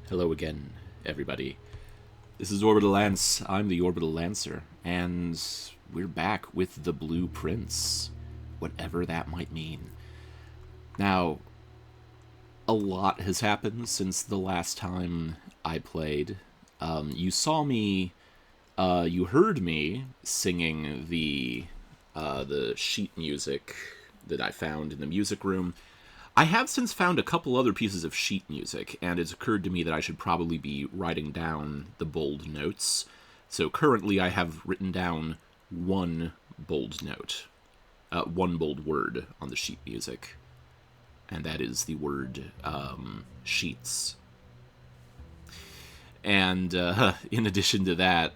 Hello again, everybody. This is Orbital Lance. I'm the Orbital Lancer, and we're back with the Blue Prince, whatever that might mean. Now, a lot has happened since the last time I played. You saw me, you heard me singing the sheet music that I found in the music room. I have since found a couple other pieces of sheet music, and it's occurred to me that I should probably be writing down the bold notes. So currently I have written down one bold note, one bold word on the sheet music, and that is the word sheets. And in addition to that,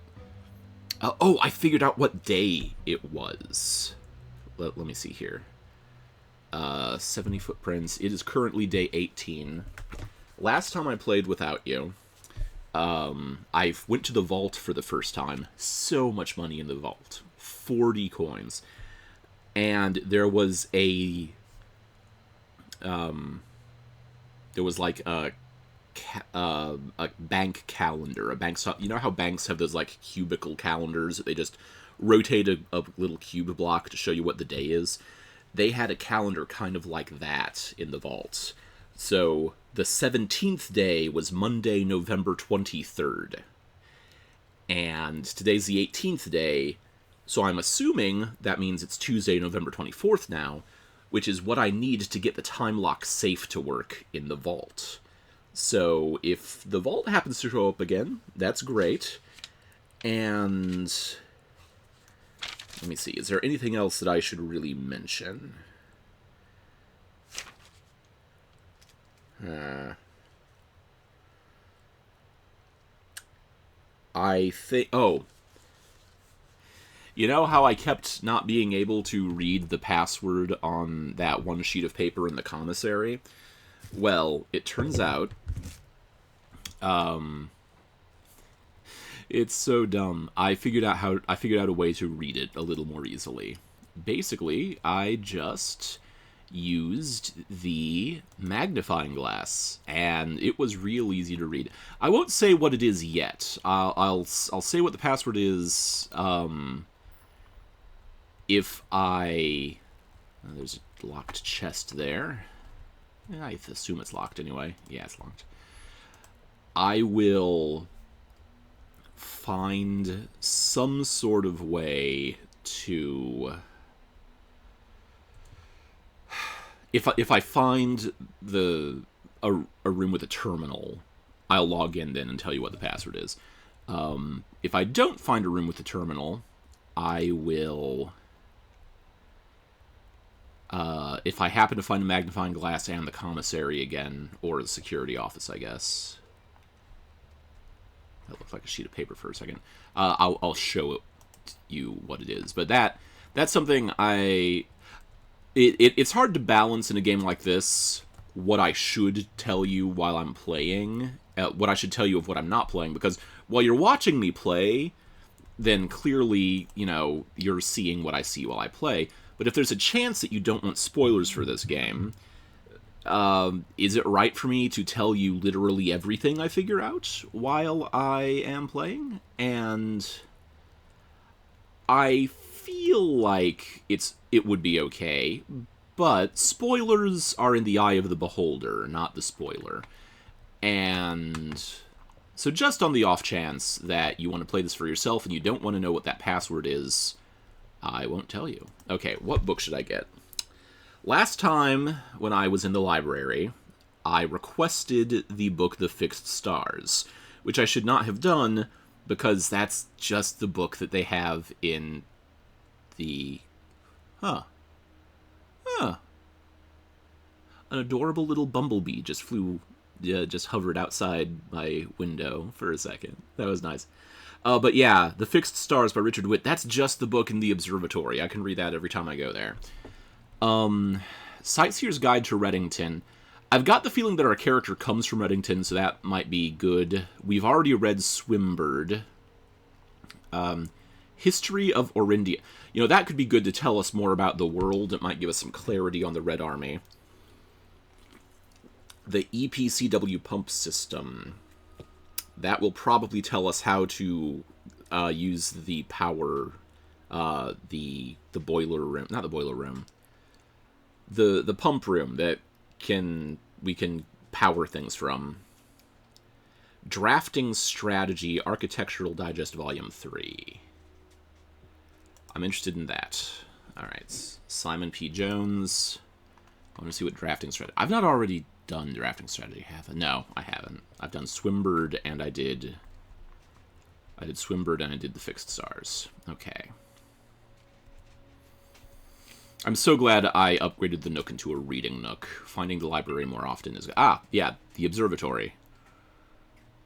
I figured out what day it was. Let me see here. 70 footprints. It is currently day 18. Last time I played without you, I went to the vault for the first time. So much money in the vault. 40 coins. And there was a like a bank calendar. You know how banks have those like cubicle calendars that they just rotate a little cube block to show you what the day is? They had a calendar kind of like that in the vault. So the 17th day was Monday, November 23rd. And today's the 18th day, so I'm assuming that means it's Tuesday, November 24th now, which is what I need to get the time lock safe to work in the vault. So if the vault happens to show up again, that's great. And let me see, is there anything else that I should really mention? I think... Oh. You know how I kept not being able to read the password on that one sheet of paper in the commissary? Well, it turns out... It's so dumb. I figured out a way to read it a little more easily. Basically, I just used the magnifying glass, and it was real easy to read. I won't say what it is yet. I'll say what the password is. If I... there's a locked chest there. I assume it's locked anyway. Yeah, it's locked. I will find some sort of way to... If I find a room with a terminal, I'll log in then and tell you what the password is. If I don't find a room with a terminal, I will... if I happen to find a magnifying glass and the commissary again, or the security office, I guess... That looks like a sheet of paper for a second. I'll show you what it is. But that's something it's hard to balance in a game like this what I should tell you while I'm playing, what I should tell you of what I'm not playing, because while you're watching me play, then clearly, you know, you're seeing what I see while I play. But if there's a chance that you don't want spoilers for this game... is it right for me to tell you literally everything I figure out while I am playing? And I feel like it would be okay, but spoilers are in the eye of the beholder, not the spoiler. And so just on the off chance that you want to play this for yourself and you don't want to know what that password is, I won't tell you. Okay, what book should I get? Last time, when I was in the library, I requested the book The Fixed Stars, which I should not have done, because that's just the book that they have in the... An adorable little bumblebee just hovered outside my window for a second. That was nice. But yeah, The Fixed Stars by Richard Witt, that's just the book in the observatory. I can read that every time I go there. Sightseer's Guide to Reddington. I've got the feeling that our character comes from Reddington, so that might be good. We've already read Swimbird. History of Orindia. You know, that could be good to tell us more about the world. It might give us some clarity on the Red Army. The EPCW pump system. that will probably tell us how to use the power, the boiler room, not the boiler room, the pump room that we can power things from. Drafting Strategy, Architectural Digest, Volume 3. I'm interested in that. All right, Simon P. Jones. I want to see what drafting strategy. I've not already done drafting strategy, have I? No, I haven't. I've done Swimbird, and I did Swimbird, and I did the Fixed Stars. Okay. I'm so glad I upgraded the Nook into a reading Nook. Finding the library more often is... Ah, yeah, the observatory.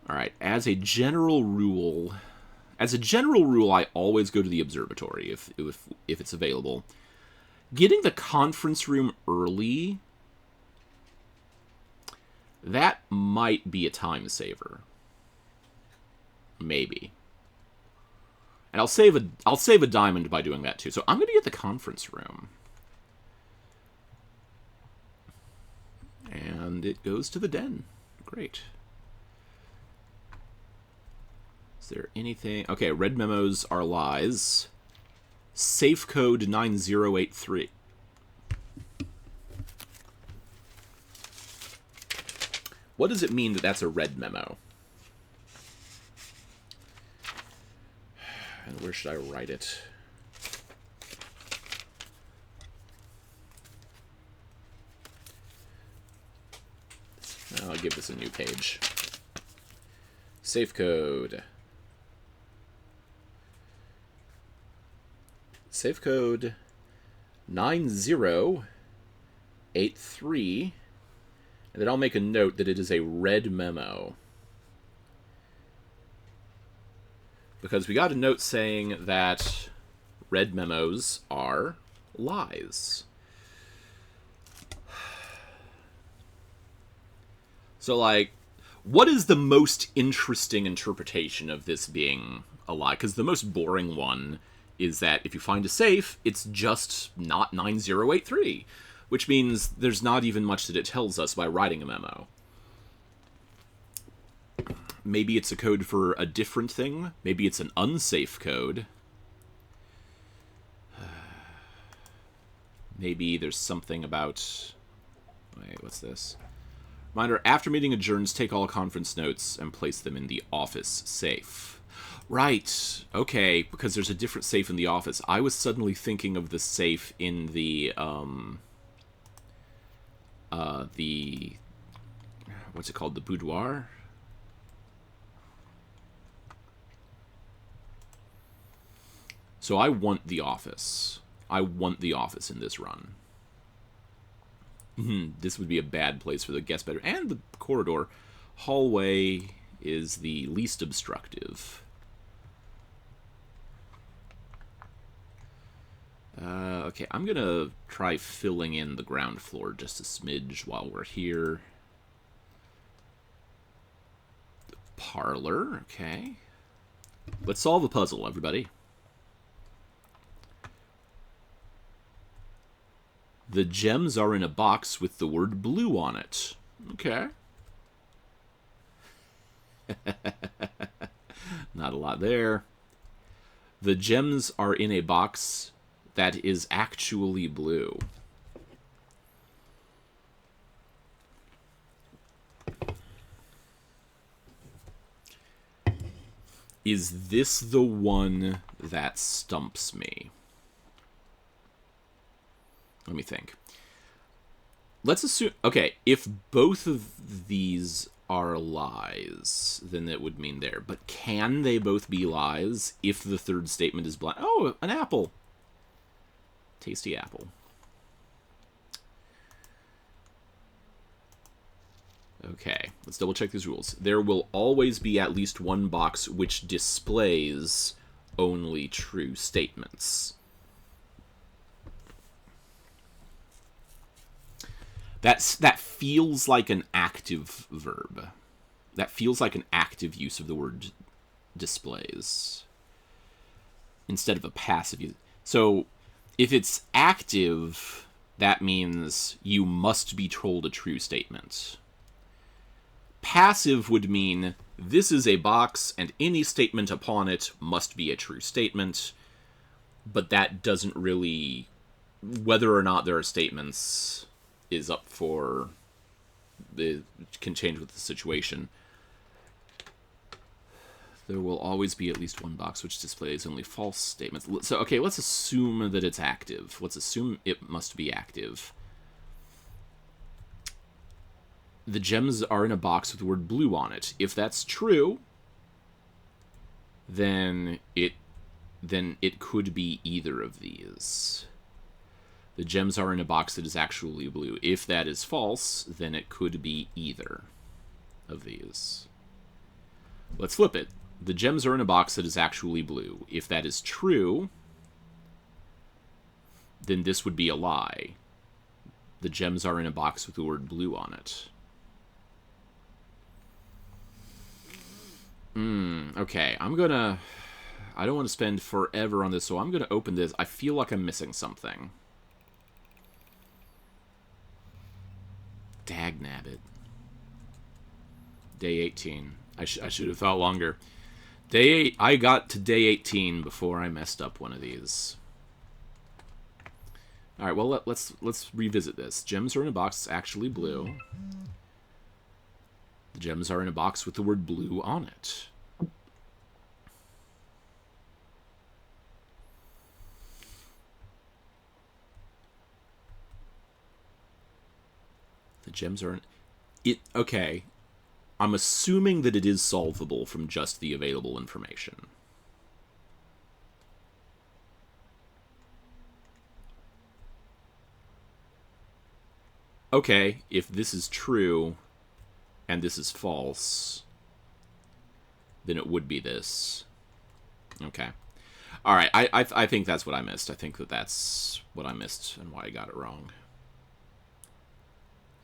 All right, as a general rule, I always go to the observatory if it's available. Getting the conference room early, that might be a time saver. Maybe. And I'll save a diamond by doing that too. So I'm going to get the conference room. And it goes to the den. Great. Is there anything... Okay, red memos are lies. Safe code 9083. What does it mean that that's a red memo? And where should I write it? I'll give this a new page. Safe code. Safe code 9083. And then I'll make a note that it is a red memo. Because we got a note saying that red memos are lies. So, like, what is the most interesting interpretation of this being a lie? Because the most boring one is that if you find a safe, it's just not 9083. Which means there's not even much that it tells us by writing a memo. Maybe it's a code for a different thing. Maybe it's an unsafe code. Maybe there's something about... Wait, what's this? Reminder, after meeting adjourns, take all conference notes and place them in the office safe. Right. Okay, because there's a different safe in the office. I was suddenly thinking of the safe in the what's it called? The boudoir? So I want the office. I want the office in this run. This would be a bad place for the guest bedroom. And the corridor. Hallway is the least obstructive. Okay, I'm going to try filling in the ground floor just a smidge while we're here. The parlor, okay. Let's solve a puzzle, everybody. The gems are in a box with the word blue on it. Okay. Not a lot there. The gems are in a box that is actually blue. Is this the one that stumps me? Let me think. Let's assume... Okay, if both of these are lies, then it would mean there. But can they both be lies if the third statement is blind? Oh, an apple. Tasty apple. Okay, let's double check these rules. There will always be at least one box which displays only true statements. That feels like an active verb. That feels like an active use of the word displays instead of a passive use. So if it's active, that means you must be told a true statement. Passive would mean This is a box, and any statement upon it must be a true statement, but that doesn't really... Whether or not there are statements is up for... It can change with the situation. There will always be at least one box which displays only false statements. So, okay, let's assume that it's active. Let's assume it must be active. The gems are in a box with the word blue on it. If that's true, then it could be either of these. The gems are in a box that is actually blue. If that is false, then it could be either of these. Let's flip it. The gems are in a box that is actually blue. If that is true, then this would be a lie. The gems are in a box with the word blue on it. Okay, I don't want to spend forever on this, so I'm gonna open this. I feel like I'm missing something. Dagnabbit. Day 18. I should have thought longer. I got to day 18 before I messed up one of these. All right, well let's revisit this. Gems are in a box actually blue. The gems are in a box with the word blue on it. The gems are in... Okay. I'm assuming that it is solvable from just the available information. Okay, if this is true and this is false, then it would be this. Okay. All right, I think that's what I missed. I think that's what I missed and why I got it wrong.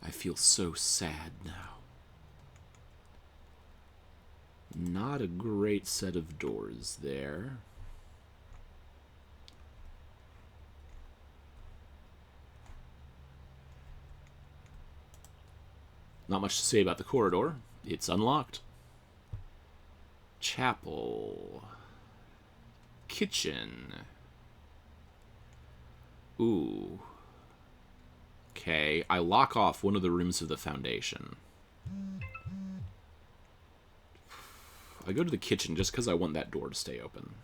I feel so sad now. Not a great set of doors there. Not much to say about the corridor. It's unlocked. Chapel. Kitchen. Ooh. Okay, I lock off one of the rooms of the foundation. I go to the kitchen just because I want that door to stay open.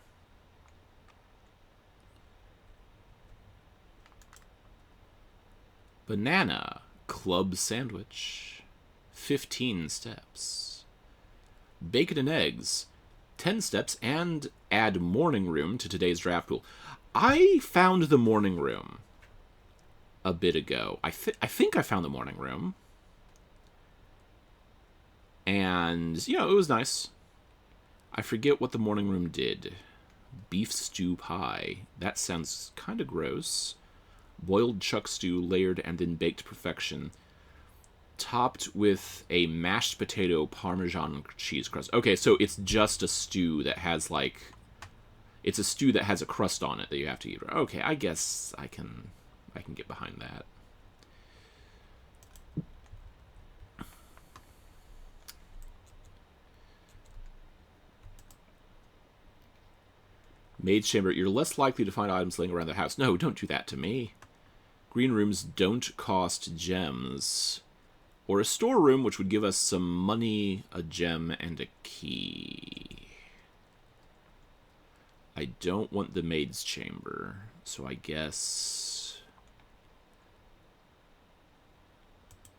Banana. Club sandwich. 15 steps. Bacon and eggs. 10 steps, and add morning room to today's draft pool. I found the morning room a bit ago. I think I found the morning room. And, you know, it was nice. I forget what the morning room did. Beef stew pie. That sounds kind of gross. Boiled chuck stew layered and then baked to perfection. Topped with a mashed potato Parmesan cheese crust. Okay, so it's just a stew that has, like... It's a stew that has a crust on it that you have to eat. Okay, I guess I can get behind that. Maid's chamber. You're less likely to find items laying around the house. No, don't do that to me. Green rooms don't cost gems. Or a storeroom, which would give us some money, a gem, and a key. I don't want the maid's chamber, so I guess...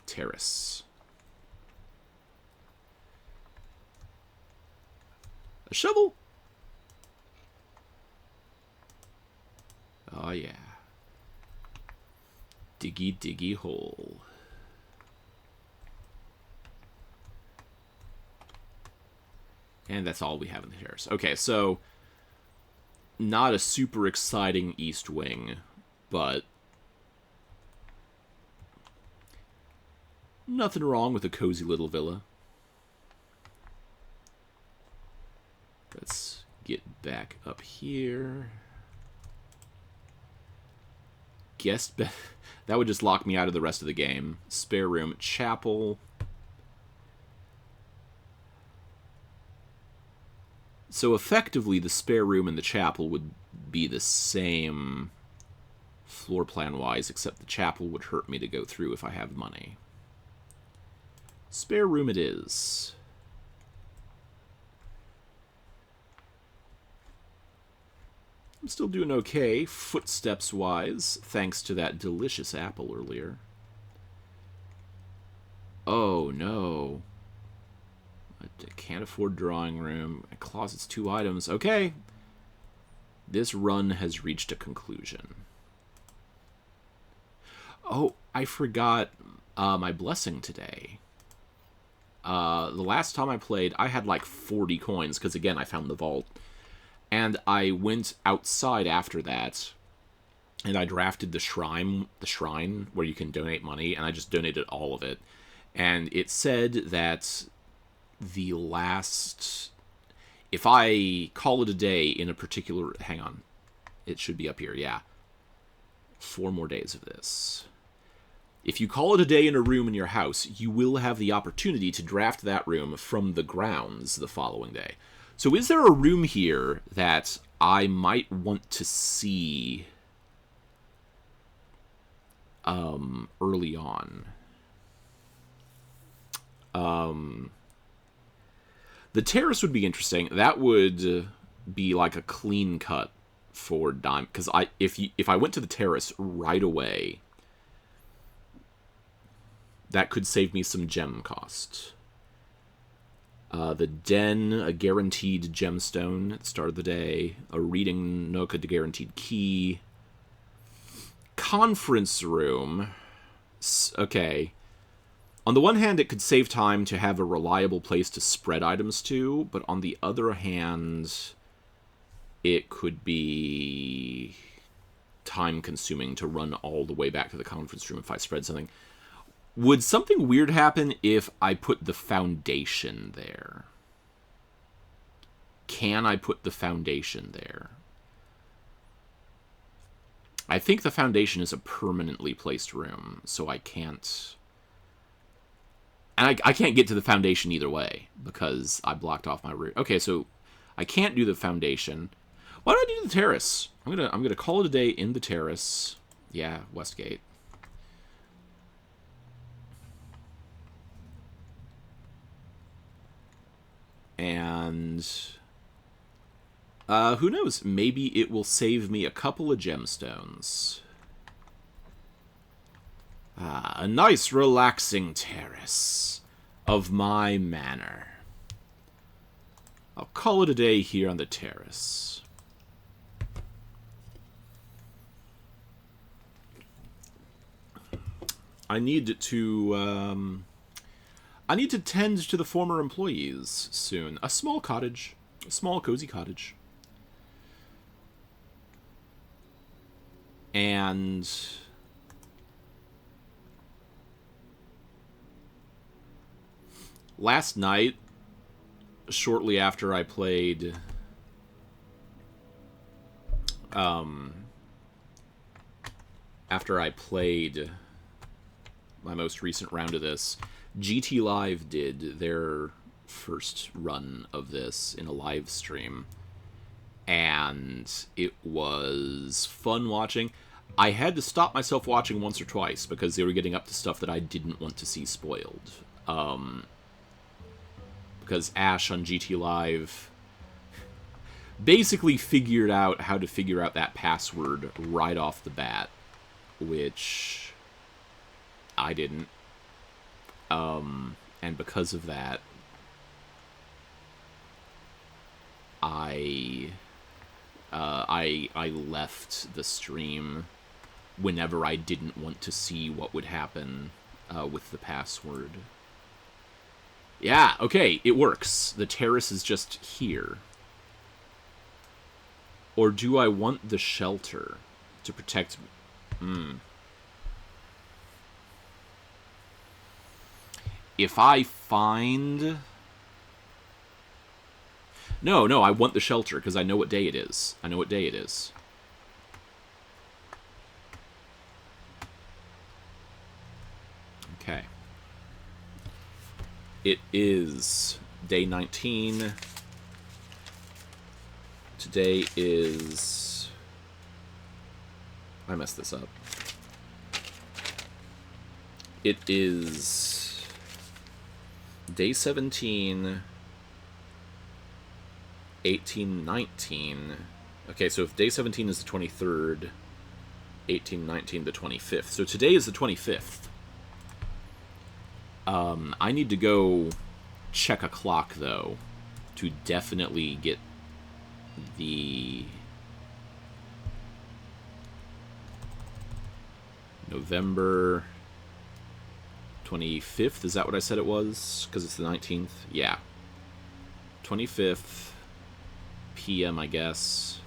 terrace. A shovel? Oh, yeah. Diggy, diggy hole. And that's all we have in the terrace. Okay, so... not a super exciting east wing, but... nothing wrong with a cozy little villa. Let's get back up here. Guest bed. That would just lock me out of the rest of the game. Spare room. Chapel. So effectively, the spare room and the chapel would be the same floor plan-wise, except the chapel would hurt me to go through if I have money. Spare room it is. I'm still doing okay, footsteps-wise, thanks to that delicious apple earlier. Oh, no. I can't afford drawing room. My closet's 2 items. Okay. This run has reached a conclusion. Oh, I forgot my blessing today. The last time I played, I had like 40 coins, because again, I found the vault. And I went outside after that, and I drafted the shrine where you can donate money, and I just donated all of it. And it said that the last... If I call it a day in a particular... Hang on. It should be up here, yeah. 4 more days of this. If you call it a day in a room in your house, you will have the opportunity to draft that room from the grounds the following day. So is there a room here that I might want to see early on? The terrace would be interesting. That would be like a clean cut for Dime, because if I went to the terrace right away, that could save me some gem cost. The Den, a guaranteed gemstone at the start of the day. A reading nook, a guaranteed key. Conference room. Okay. On the one hand, it could save time to have a reliable place to spread items to, but on the other hand, it could be time-consuming to run all the way back to the conference room if I spread something. Would something weird happen if I put the foundation there? Can I put the foundation there? I think the foundation is a permanently placed room, so I can't... And I can't get to the foundation either way, because I blocked off my route. Okay, so I can't do the foundation. Why don't I do the terrace? I'm gonna call it a day in the terrace. Yeah, Westgate. And who knows? Maybe it will save me a couple of gemstones. A nice relaxing terrace of my manor. I'll call it a day here on the terrace. I need to tend to the former employees soon. A small cottage. A small, cozy cottage. And... last night, shortly after I played... after I played my most recent round of this, GT Live did their first run of this in a live stream, and it was fun watching. I had to stop myself watching once or twice because they were getting up to stuff that I didn't want to see spoiled. Because Ash on GT Live basically figured out how to figure out that password right off the bat, which I didn't. And because of that, I left the stream whenever I didn't want to see what would happen with the password. Yeah, okay, it works. The terrace is just here. Or do I want the shelter to protect... If I find... No, I want the shelter, because I know what day it is. I know what day it is. Okay. It is day 19. today is... I messed this up. It is day 17, 18, 19. Okay, so if day 17 is the 23rd, 18, 19, the 25th. So today is the 25th. I need to go check a clock, though, to definitely get the November 25th. Is that what I said it was? Because it's the 19th? Yeah. 25th p.m., I guess.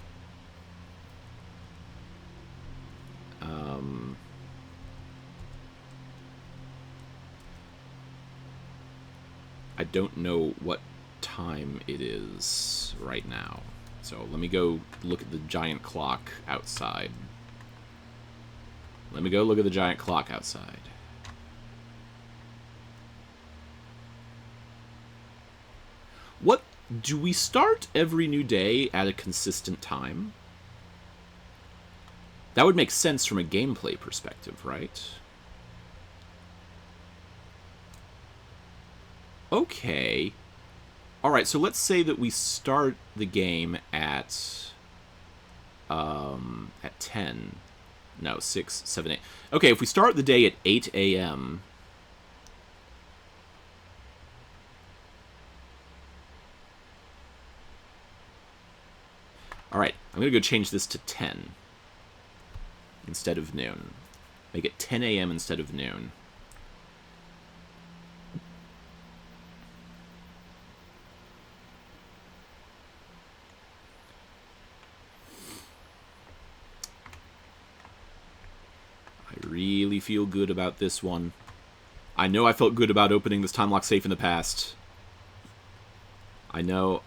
I don't know what time it is right now. So let me go look at the giant clock outside. Let me go look at the giant clock outside. What? Do we start every new day at a consistent time? That would make sense from a gameplay perspective, right? Okay. Alright, so let's say that we start the game at 10. No, 6, 7, 8. Okay, if we start the day at 8 a.m. Alright, I'm going to go change this to 10 instead of noon. Make it 10 a.m. instead of noon. I really feel good about this one. I know I felt good about opening this time lock safe in the past. I know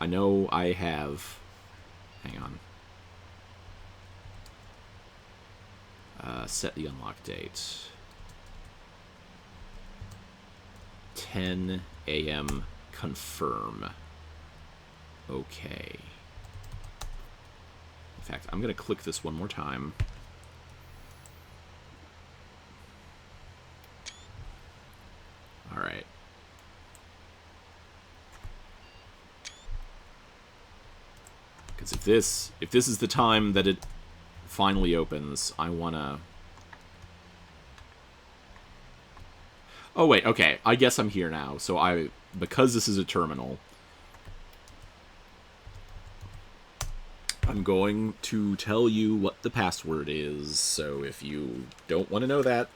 I have. Hang on. Set the unlock date. 10 a.m. confirm. Okay. In fact, I'm going to click this one more time. Alright. Because if this is the time that it finally opens, I wanna... Oh wait, okay. I guess I'm here now. So because this is a terminal, I'm going to tell you what the password is. So if you don't want to know that,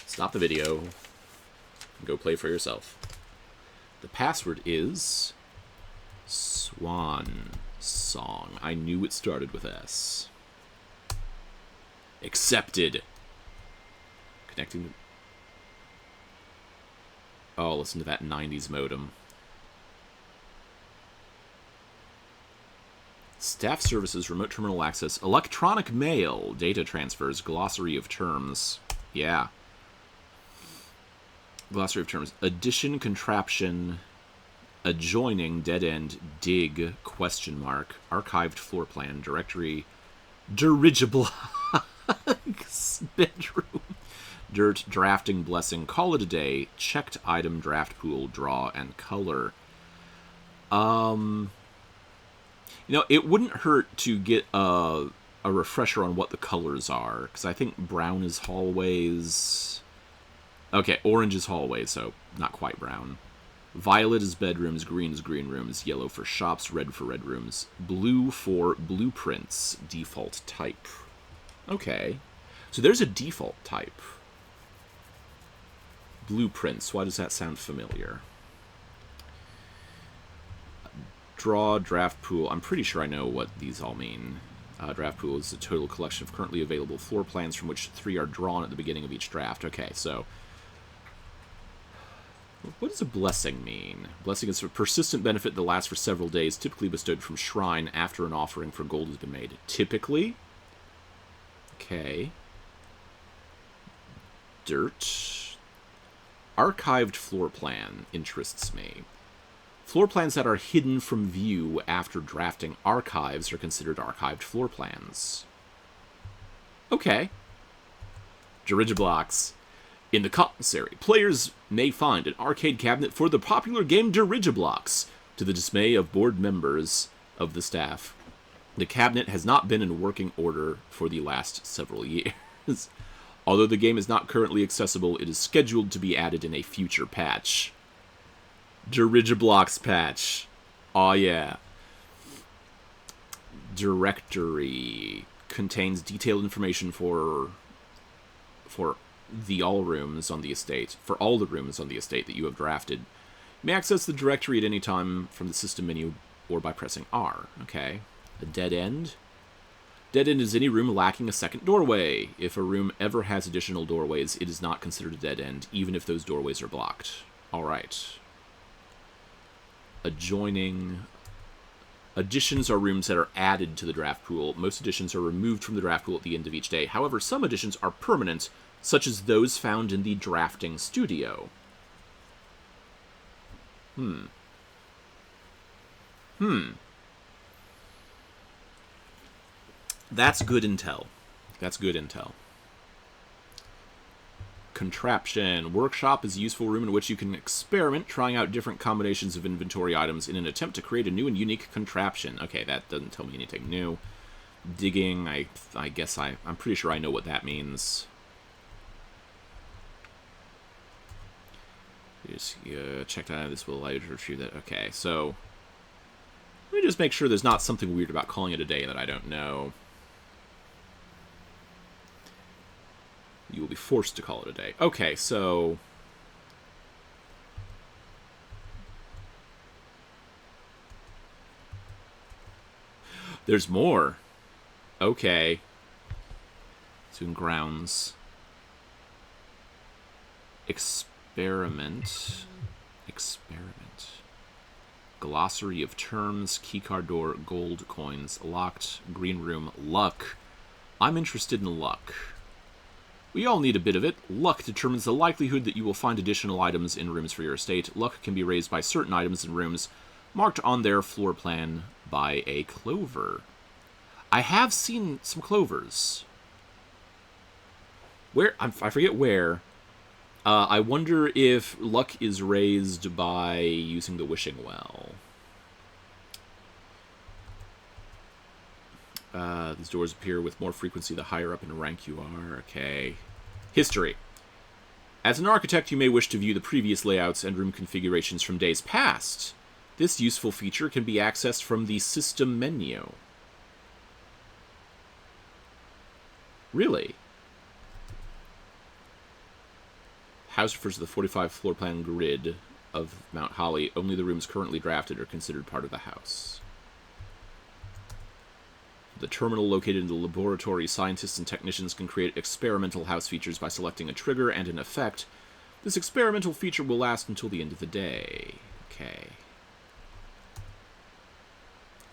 stop the video and go play for yourself. The password is Swan Song. I knew it started with S. Accepted. Connecting. Oh, listen to that 90s modem. Staff services, remote terminal access, electronic mail, data transfers, glossary of terms. Yeah. Glossary of terms. Addition, contraption, adjoining, dead end, dig, question mark, archived floor plan, directory, dirigible, bedroom, dirt, drafting, blessing, call it a day, checked item, draft pool, draw, and color. You know, it wouldn't hurt to get a refresher on what the colors are, because I think brown is hallways. Okay, orange is hallways, so not quite brown. Violet is bedrooms, green is green rooms, yellow for shops, red for red rooms, blue for blueprints, default type. Okay, so there's a default type. Blueprints, why does that sound familiar? Draw, draft pool. I'm pretty sure I know what these all mean. Draft pool is the total collection of currently available floor plans from which 3 are drawn at the beginning of each draft. Okay, so what does a blessing mean? Blessing is a persistent benefit that lasts for several days, typically bestowed from shrine after an offering for gold has been made. Typically? Okay. Dirt. Archived floor plan interests me. Floor plans that are hidden from view after drafting archives are considered archived floor plans. Okay. Dirigiblocks. In the commissary, players may find an arcade cabinet for the popular game Dirigiblocks, to the dismay of board members of the staff. The cabinet has not been in working order for the last several years. Although the game is not currently accessible, it is scheduled to be added in a future patch. Dirigiblocks patch. Aw, yeah. Directory contains detailed information for the all rooms on the estate, for all the rooms on the estate that you have drafted. You may access the directory at any time from the system menu or by pressing R. Okay. A dead end. Dead end is any room lacking a second doorway. If a room ever has additional doorways, it is not considered a dead end, even if those doorways are blocked. Alright. Adjoining. Additions are rooms that are added to the draft pool. Most additions are removed from the draft pool at the end of each day. However, some additions are permanent, such as those found in the drafting studio. That's good intel. That's good intel. Contraption. Workshop is a useful room in which you can experiment, trying out different combinations of inventory items in an attempt to create a new and unique contraption. Okay, that doesn't tell me anything new. Digging, I guess I'm pretty sure I know what that means. Just checked out this will allow you to retrieve that. Okay, so let me just make sure there's not something weird about calling it a day that I don't know. You will be forced to call it a day. Okay, so there's more. Okay. It's in grounds. Experiment. Glossary of terms, keycard door, gold coins, locked, green room, luck. I'm interested in luck. We all need a bit of it. Luck determines the likelihood that you will find additional items in rooms for your estate. Luck can be raised by certain items in rooms marked on their floor plan by a clover. I have seen some clovers. Where? I forget where. I wonder if luck is raised by using the wishing well. These doors appear with more frequency the higher up in rank you are. Okay. History. As an architect, you may wish to view the previous layouts and room configurations from days past. This useful feature can be accessed from the system menu. Really? House refers to the 45 floor plan grid of Mount Holly. Only the rooms currently drafted are considered part of the house. The terminal located in the laboratory, scientists and technicians can create experimental house features by selecting a trigger and an effect. This experimental feature will last until the end of the day. Okay.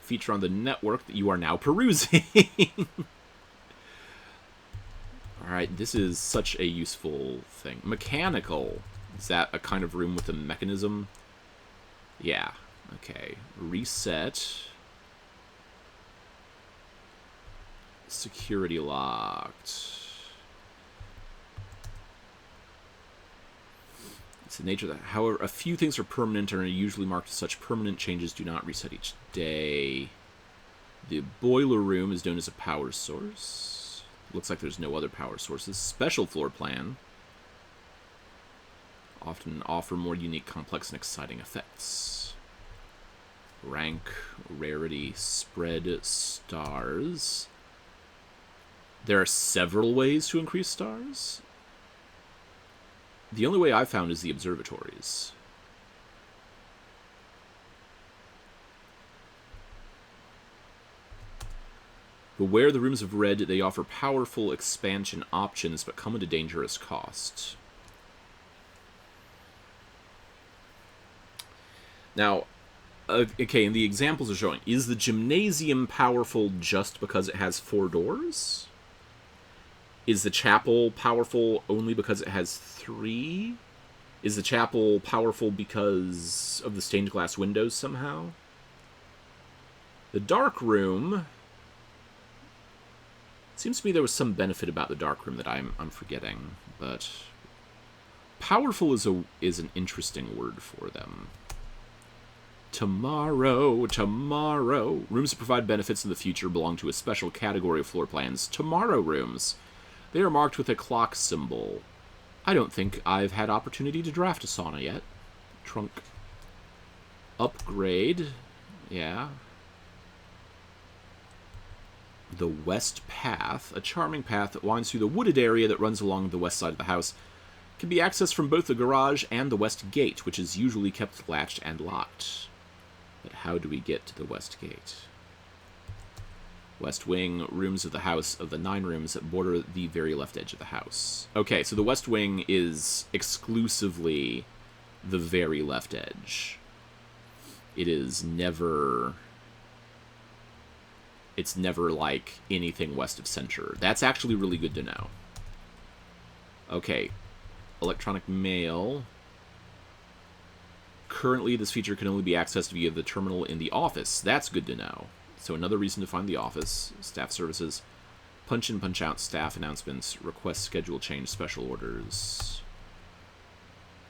Feature on the network that you are now perusing. Alright, this is such a useful thing. Mechanical. Is that a kind of room with a mechanism? Yeah. Okay. Reset. Security locked. It's the nature that, however, a few things are permanent and are usually marked as such. Permanent changes do not reset each day. The boiler room is known as a power source. Looks like there's no other power sources. Special floor plan. Often offer more unique, complex, and exciting effects. Rank, rarity, spread, stars. There are several ways to increase stars. The only way I've found is the observatories. Beware the rooms of red. They offer powerful expansion options, but come at a dangerous cost. Now, okay, and the examples are showing, is the gymnasium powerful just because it has 4 doors? Is the chapel powerful only because it has 3? Is the chapel powerful because of the stained glass windows somehow? The dark room... Seems to me there was some benefit about the dark room that I'm forgetting, but... Powerful is an interesting word for them. Tomorrow, tomorrow. Rooms that provide benefits in the future belong to a special category of floor plans. Tomorrow rooms. They are marked with a clock symbol. I don't think I've had opportunity to draft a sauna yet. Trunk. Upgrade. Yeah. The West Path. A charming path that winds through the wooded area that runs along the west side of the house. Can be accessed from both the garage and the west gate, which is usually kept latched and locked. But how do we get to the west gate? West wing, rooms of the house of the 9 rooms that border the very left edge of the house. Okay, so the west wing is exclusively the very left edge. It is never... It's never like anything west of center. That's actually really good to know. Okay, electronic mail. Currently, this feature can only be accessed via the terminal in the office. That's good to know. So another reason to find the office. Staff services. Punch in, punch out, staff announcements. Request schedule change, special orders.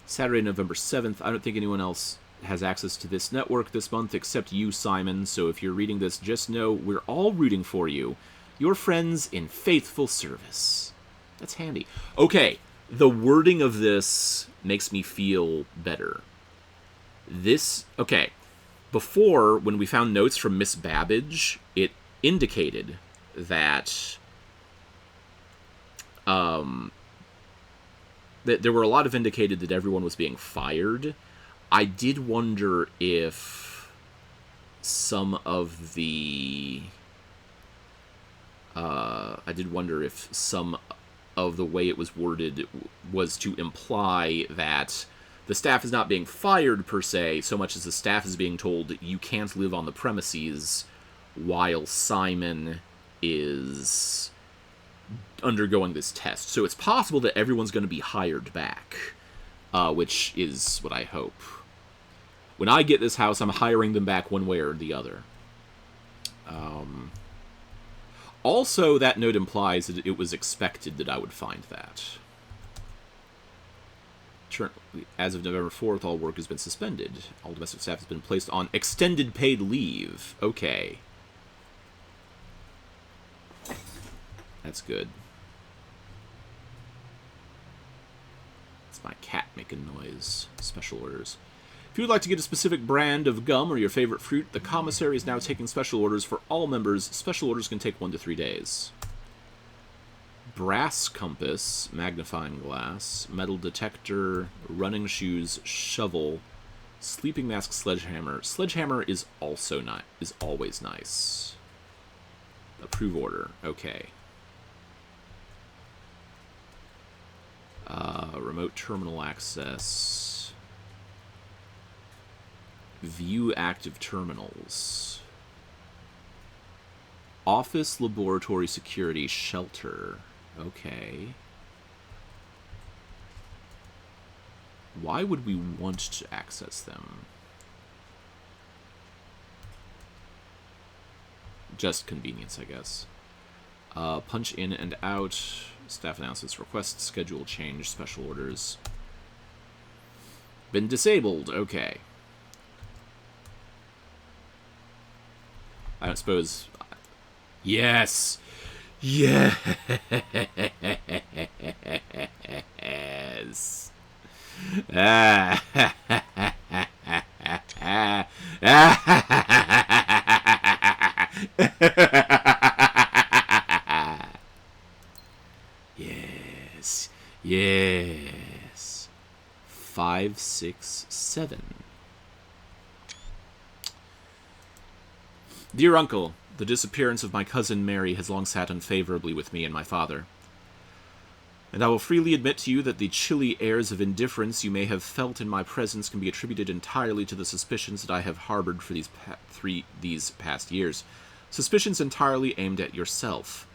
Saturday, November 7th. I don't think anyone else has access to this network this month except you, Simon. So if you're reading this, just know we're all rooting for you. Your friends in faithful service. That's handy. Okay, the wording of this makes me feel better. Okay, before, when we found notes from Miss Babbage, it indicated that, that there were a lot of indicated that everyone was being fired. I did wonder if some of the, way it was worded was to imply that the staff is not being fired, per se, so much as the staff is being told you can't live on the premises while Simon is undergoing this test. So it's possible that everyone's going to be hired back, which is what I hope. When I get this house, I'm hiring them back one way or the other. Also, that note implies that it was expected that I would find that. As of November 4th, all work has been suspended. All domestic staff has been placed on extended paid leave. Okay. That's good. It's my cat making noise. Special orders. If you would like to get a specific brand of gum or your favorite fruit, the commissary is now taking special orders for all members. Special orders can take 1 to 3 days. Brass compass, magnifying glass, metal detector, running shoes, shovel, sleeping mask, sledgehammer. Sledgehammer is also is always nice. Approve order. Okay. Remote terminal access. View active terminals. Office, laboratory, security, shelter. Okay. Why would we want to access them? Just convenience, I guess. Punch in and out. Staff announcements, request, schedule change, special orders. Been disabled. Okay. I don't suppose... Yes! Yes! Yes. Yes. 5, 6, 7. Dear Uncle, the disappearance of my cousin Mary has long sat unfavorably with me and my father. And I will freely admit to you that the chilly airs of indifference you may have felt in my presence can be attributed entirely to the suspicions that I have harbored for these past years. Suspicions entirely aimed at yourself.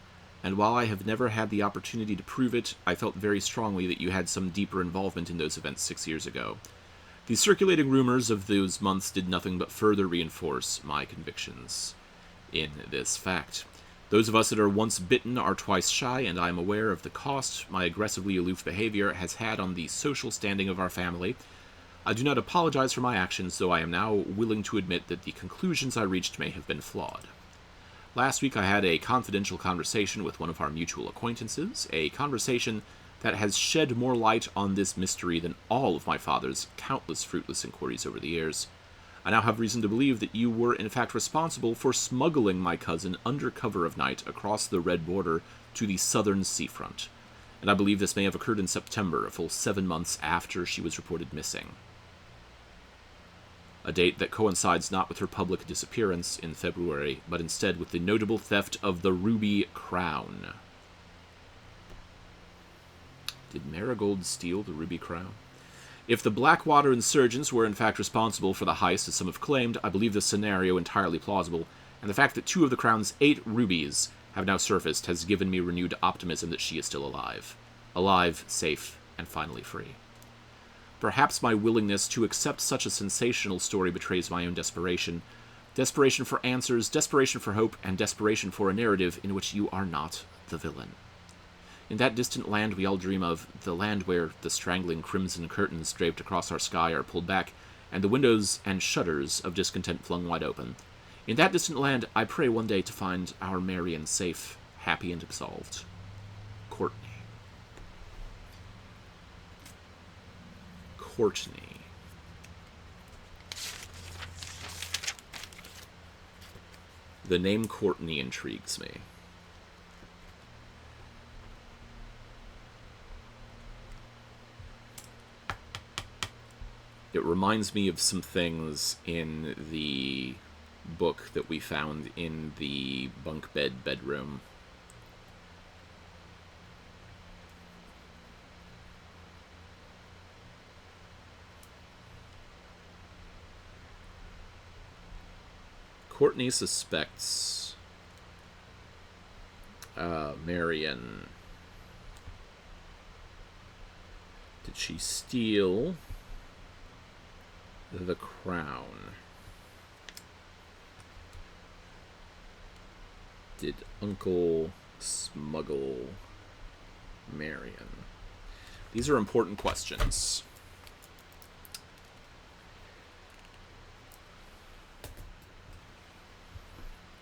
And while I have never had the opportunity to prove it, I felt very strongly that you had some deeper involvement in those events 6 years ago. The circulating rumors of those months did nothing but further reinforce my convictions in this fact. Those of us that are once bitten are twice shy, and I am aware of the cost my aggressively aloof behavior has had on the social standing of our family. I do not apologize for my actions, though I am now willing to admit that the conclusions I reached may have been flawed. Last week I had a confidential conversation with one of our mutual acquaintances, a conversation that has shed more light on this mystery than all of my father's countless fruitless inquiries over the years. I now have reason to believe that you were in fact responsible for smuggling my cousin under cover of night across the Red Border to the southern seafront, and I believe this may have occurred in September, a full 7 months after she was reported missing. A date that coincides not with her public disappearance in February, but instead with the notable theft of the ruby crown. Did Marigold steal the ruby crown? If the Blackwater insurgents were in fact responsible for the heist, as some have claimed, I believe this scenario entirely plausible, and the fact that 2 of the crown's 8 rubies have now surfaced has given me renewed optimism that she is still alive. Alive, safe, and finally free. Perhaps my willingness to accept such a sensational story betrays my own desperation. Desperation for answers, desperation for hope, and desperation for a narrative in which you are not the villain. In that distant land we all dream of, the land where the strangling crimson curtains draped across our sky are pulled back, and the windows and shutters of discontent flung wide open. In that distant land, I pray one day to find our Marion safe, happy, and absolved. Courtney. Courtney. The name Courtney intrigues me. It reminds me of some things in the book that we found in the bunk bed bedroom. Courtney suspects Marion. Did she steal the crown? Did Uncle smuggle Marion? These are important questions.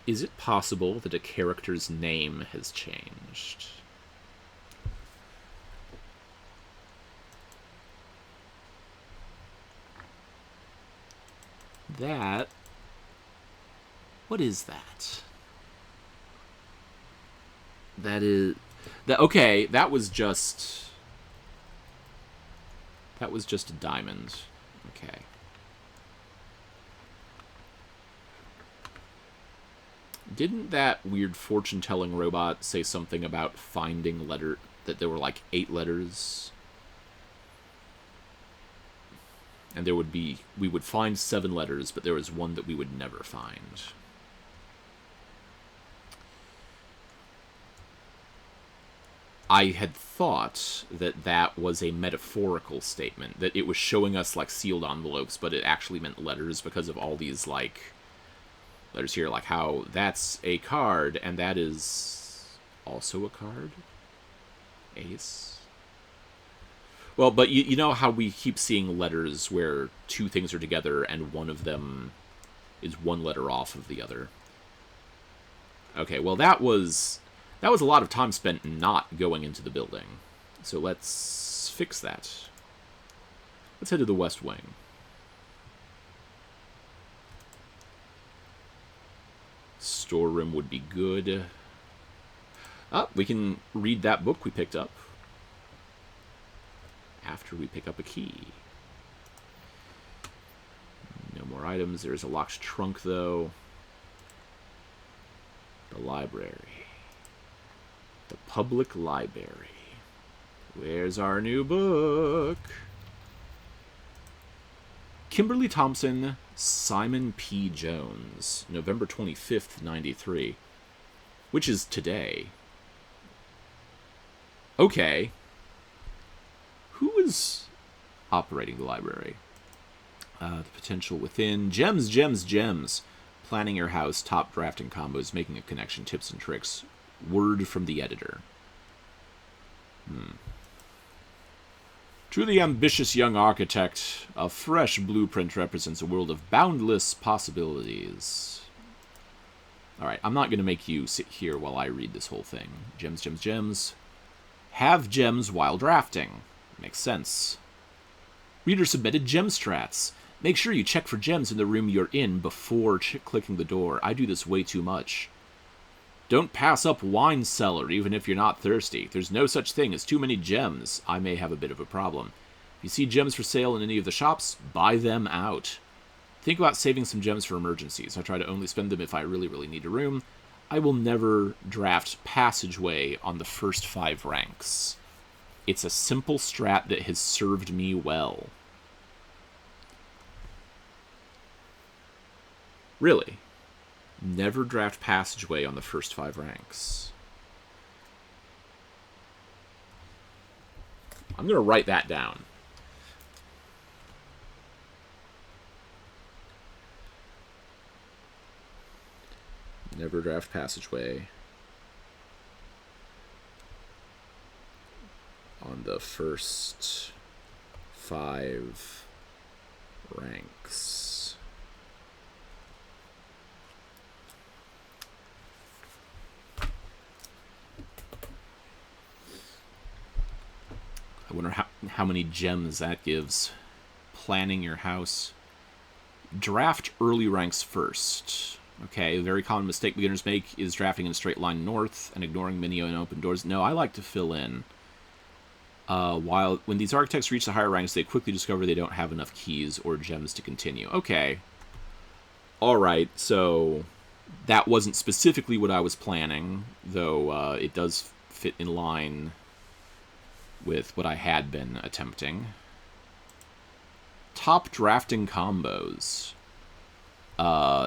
Is it possible that a character's name has changed? That... What is that? That is... That, okay, that was just... That was just a diamond. Okay. Didn't that weird fortune-telling robot say something about finding letter... That there were like 8 letters? And there would be... We would find 7 letters, but there was one that we would never find. I had thought that that was a metaphorical statement, that it was showing us, like, sealed envelopes, but it actually meant letters because of all these, like, letters here, like how that's a card, and that is also a card? Ace? Well, but you know how we keep seeing letters where 2 things are together and one of them is 1 letter off of the other. Okay, well that was a lot of time spent not going into the building. So let's fix that. Let's head to the West Wing. Storeroom would be good. We can read that book we picked up after we pick up a key. No more items. There's a locked trunk, though. The library. The public library. Where's our new book? Kimberly Thompson, Simon P. Jones, November 25th, 93. Which is today. Okay. Who is operating the library? The potential within. Gems, gems, gems. Planning your house, top drafting combos, making a connection, tips and tricks. Word from the editor. To the ambitious young architect, a fresh blueprint represents a world of boundless possibilities. Alright, I'm not going to make you sit here while I read this whole thing. Gems, gems, gems. Have gems while drafting. Makes sense. Reader submitted gem strats. Make sure you check for gems in the room you're in before clicking the door. I do this way too much. Don't pass up wine cellar even if you're not thirsty. There's no such thing as too many gems. I may have a bit of a problem. If you see gems for sale in any of the shops, buy them out. Think about saving some gems for emergencies. I try to only spend them if I really, really need a room. I will never draft passageway on the first 5 ranks. It's a simple strat that has served me well. Really? Never draft passageway on the first 5 ranks. I'm going to write that down. Never draft passageway on the first 5 ranks. I wonder how many gems that gives. Planning your house. Draft early ranks first. Okay, a very common mistake beginners make is drafting in a straight line north and ignoring many open doors. No, I like to fill in. When these architects reach the higher ranks, they quickly discover they don't have enough keys or gems to continue. Okay. Alright, so that wasn't specifically what I was planning, though it does fit in line with what I had been attempting. Top drafting combos.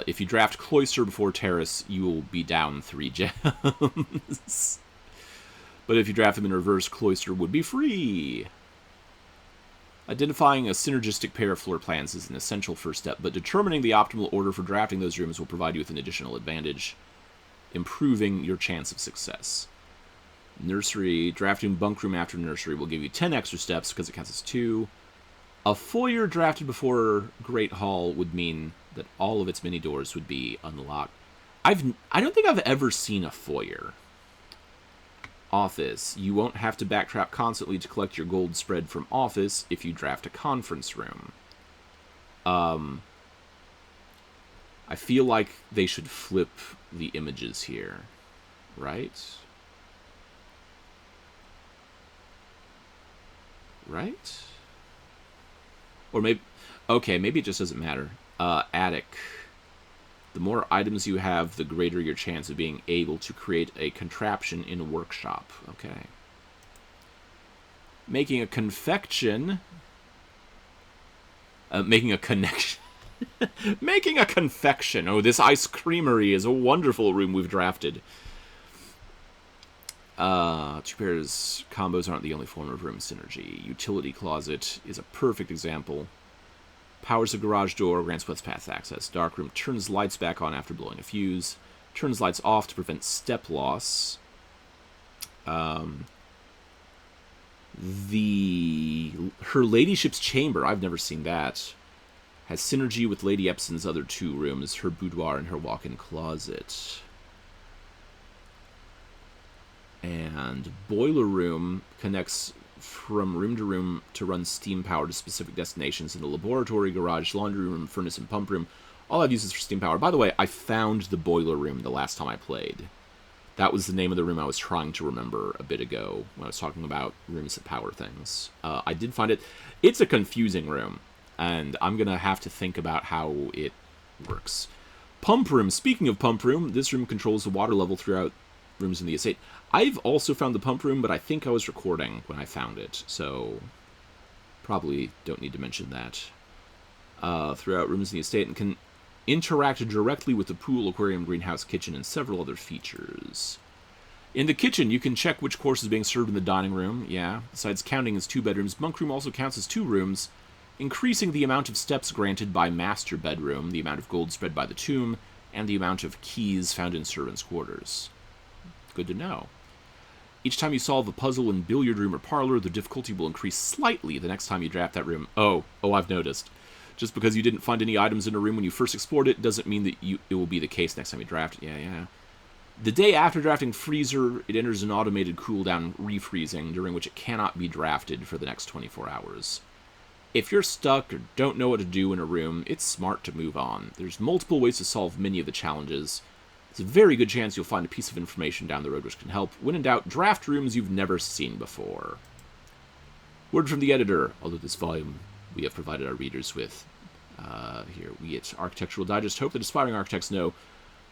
If you draft Cloister before Terrace, you will be down 3 gems. But if you draft them in reverse, Cloister would be free. Identifying a synergistic pair of floor plans is an essential first step, but determining the optimal order for drafting those rooms will provide you with an additional advantage, improving your chance of success. Nursery, drafting bunk room after nursery will give you 10 extra steps because it counts as 2. A foyer drafted before Great Hall would mean that all of its mini doors would be unlocked. I don't think I've ever seen a foyer. Office. You won't have to backtrack constantly to collect your gold spread from office if you draft a conference room. I feel like they should flip the images here, right? Right? Or maybe... Okay, maybe it just doesn't matter. Attic. The more items you have, the greater your chance of being able to create a contraption in a workshop. Okay. Making a confection. Making a connection. Making a confection. Oh, this ice creamery is a wonderful room we've drafted. 2 pairs combos aren't the only form of room synergy. Utility closet is a perfect example. Powers a garage door, grants west path access. Dark room turns lights back on after blowing a fuse. Turns lights off to prevent step loss. Her ladyship's chamber, I've never seen that. Has synergy with Lady Epson's other 2 rooms, her boudoir and her walk-in closet. And boiler room connects from room to run steam power to specific destinations in the laboratory, garage, laundry room, furnace, and pump room. All I've used is for steam power. By the way, I found the boiler room the last time I played. That was the name of the room I was trying to remember a bit ago when I was talking about rooms that power things. I did find it. It's a confusing room, and I'm going to have to think about how it works. Pump room. Speaking of pump room, this room controls the water level throughout rooms in the estate. I've also found the pump room, but I think I was recording when I found it, so probably don't need to mention that. Throughout rooms in the estate, and can interact directly with the pool, aquarium, greenhouse, kitchen, and several other features. In the kitchen, you can check which course is being served in the dining room. Yeah. Besides counting as 2 bedrooms, Monk Room also counts as 2 rooms, increasing the amount of steps granted by Master Bedroom, the amount of gold spread by the tomb, and the amount of keys found in servants' quarters. Good to know. Each time you solve a puzzle in billiard room or parlor, the difficulty will increase slightly the next time you draft that room. Oh, I've noticed. Just because you didn't find any items in a room when you first explored it doesn't mean that it will be the case next time you draft it. Yeah. The day after drafting Freezer, it enters an automated cooldown refreezing, during which it cannot be drafted for the next 24 hours. If you're stuck or don't know what to do in a room, it's smart to move on. There's multiple ways to solve many of the challenges. It's a very good chance you'll find a piece of information down the road which can help. When in doubt, draft rooms you've never seen before. Word from the editor. Although this volume we have provided our readers with, here we at Architectural Digest hope that aspiring architects know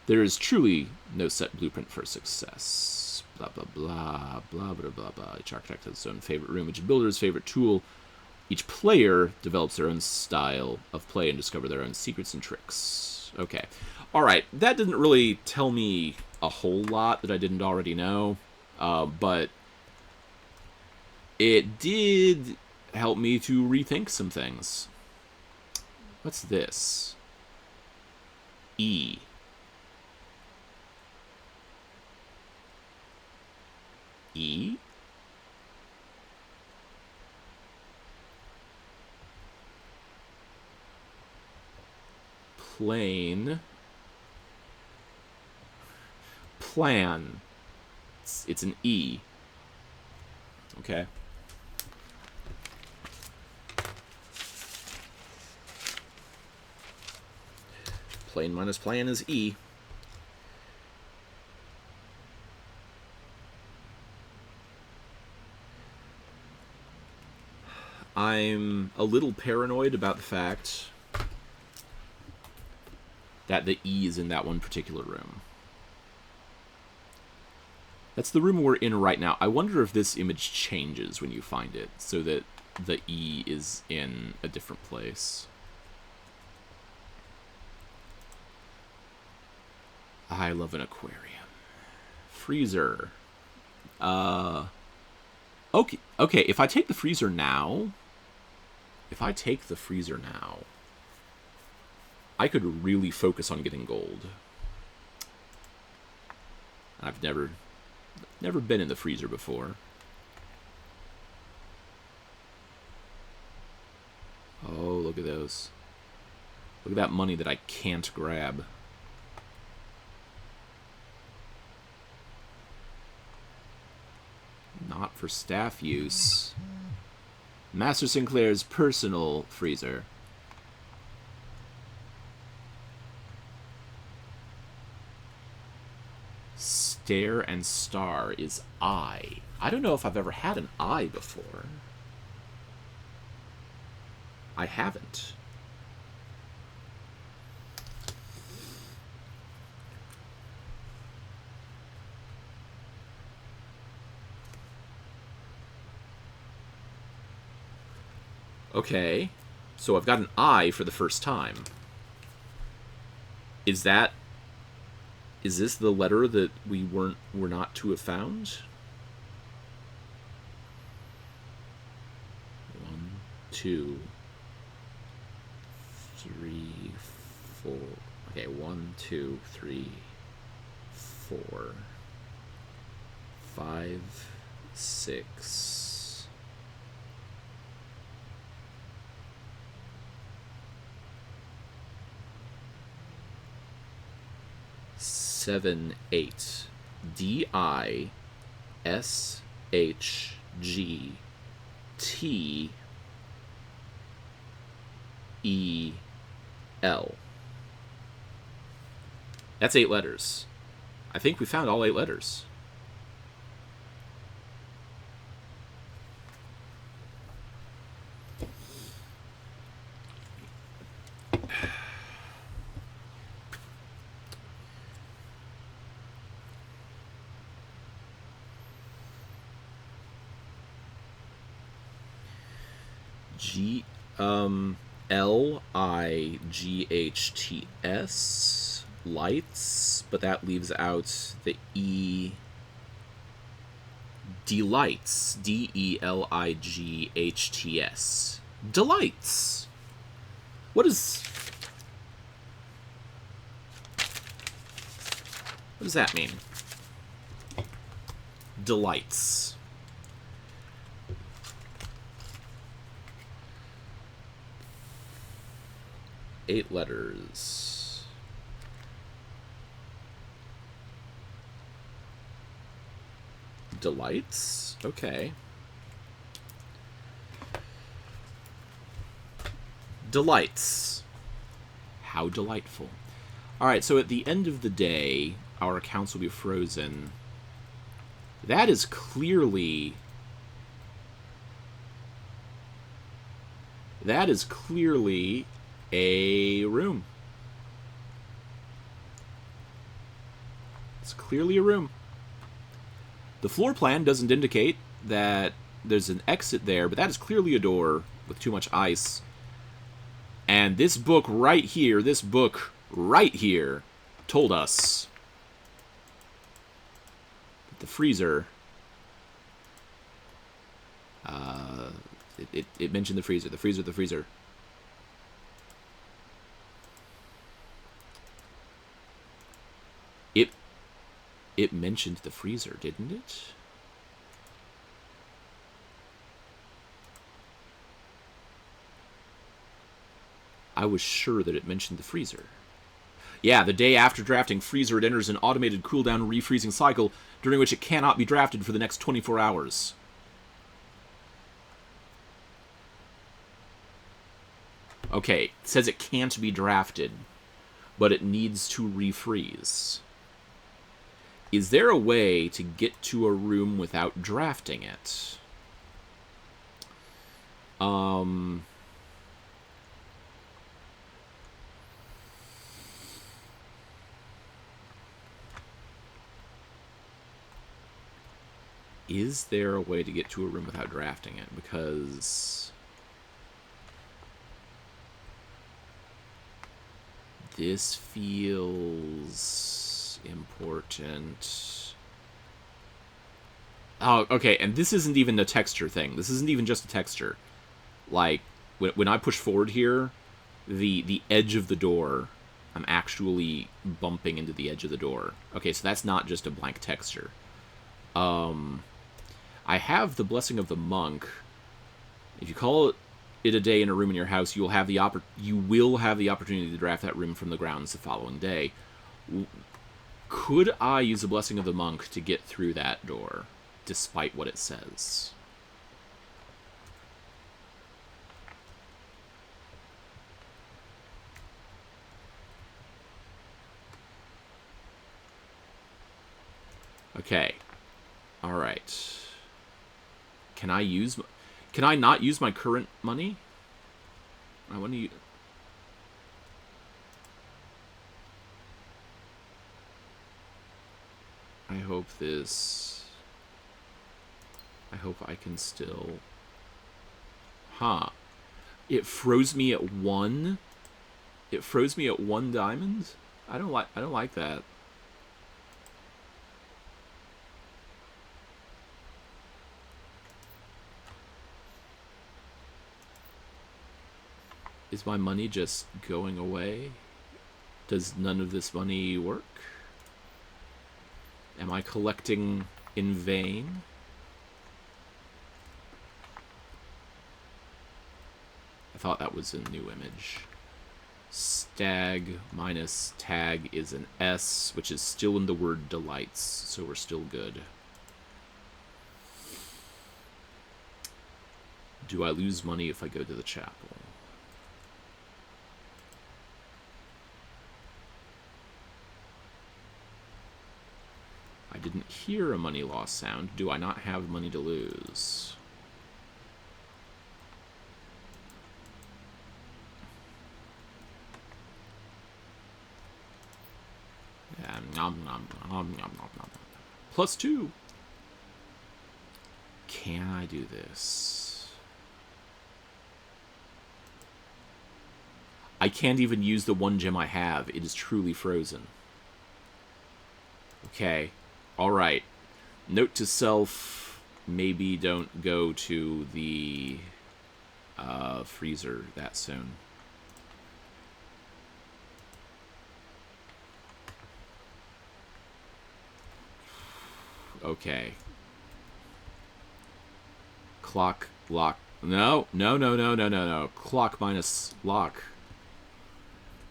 there is truly no set blueprint for success. Blah, blah, blah, blah, blah, blah, blah. Each architect has his own favorite room, each builder's favorite tool. Each player develops their own style of play and discover their own secrets and tricks. Okay. All right. That didn't really tell me a whole lot that I didn't already know, but it did help me to rethink some things. What's this? E. E? Plane. Plan. It's an E. Okay. Plane minus plan is E. I'm a little paranoid about the fact that the E is in that one particular room. That's the room we're in right now. I wonder if this image changes when you find it, so that the E is in a different place. I love an aquarium. Freezer. Okay, if I take the freezer now... I could really focus on getting gold. I've never been in the freezer before. Oh, look at those. Look at that money that I can't grab. Not for staff use. Master Sinclair's personal freezer. Stare and star is I. I don't know if I've ever had an I before. I haven't. Okay, so I've got an I for the first time. Is this the letter that were not to have found? 1, 2, 3, 4. Okay, 1, 2, 3, 4, 5, 6. 7, 8. D-I-S-H-G-T-E-L. That's 8 letters. I think we found all 8 letters. L-I-G-H-T-S, lights, but that leaves out the E Delights. D-E-L-I-G-H-T-S. Delights. What does that mean? Delights. Eight letters. Delights? Okay. Delights. How delightful. Alright, so at the end of the day, our accounts will be frozen. That is clearly... That is clearly a room. It's clearly a room. The floor plan doesn't indicate that there's an exit there, but that is clearly a door with too much ice. And this book right here, told us that the freezer... It mentioned the freezer. The freezer. It mentioned the freezer, didn't it? I was sure that it mentioned the freezer. Yeah, the day after drafting freezer, it enters an automated cooldown refreezing cycle during which it cannot be drafted for the next 24 hours. Okay, it says it can't be drafted, but it needs to refreeze. Is there a way to get to a room without drafting it? Is there a way to get to a room without drafting it? Because... this feels important. Oh, okay, and this isn't even a texture thing. This isn't even just a texture. Like, when I push forward here, the edge of the door, I'm actually bumping into the edge of the door. Okay, so that's not just a blank texture. I have the Blessing of the Monk. If you call it a day in a room in your house, you will have the opportunity to draft that room from the grounds the following day. Could I use the Blessing of the Monk to get through that door, despite what it says? Okay. Alright. Can I not use my current money? I want to... I hope I can still... Huh. It froze me at 1? It froze me at 1 diamond? I don't like that. Is my money just going away? Does none of this money work? Am I collecting in vain? I thought that was a new image. Stag minus tag is an S, which is still in the word delights, so we're still good. Do I lose money if I go to the chapel? I didn't hear a money loss sound. Do I not have money to lose? +2. Can I do this? I can't even use the 1 gem I have. It is truly frozen. Okay. Alright. Note to self, maybe don't go to the freezer that soon. Okay. Clock, lock. No, no, no, no, no, no, no. Clock minus lock.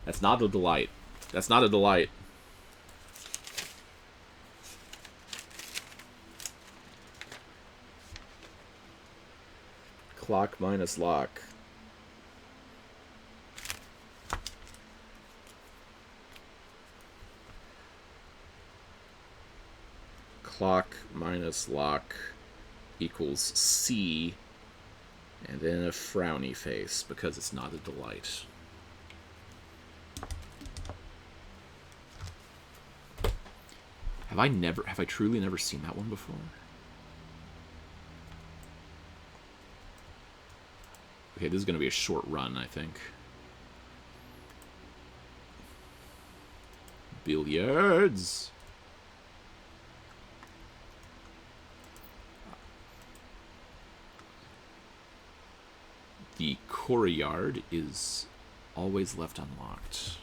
That's not a delight. That's not a delight. Clock minus lock. Clock minus lock equals C, and then a frowny face, because it's not a delight. Have I truly never seen that one before? Okay, this is going to be a short run, I think. Billiards! The courtyard is always left unlocked.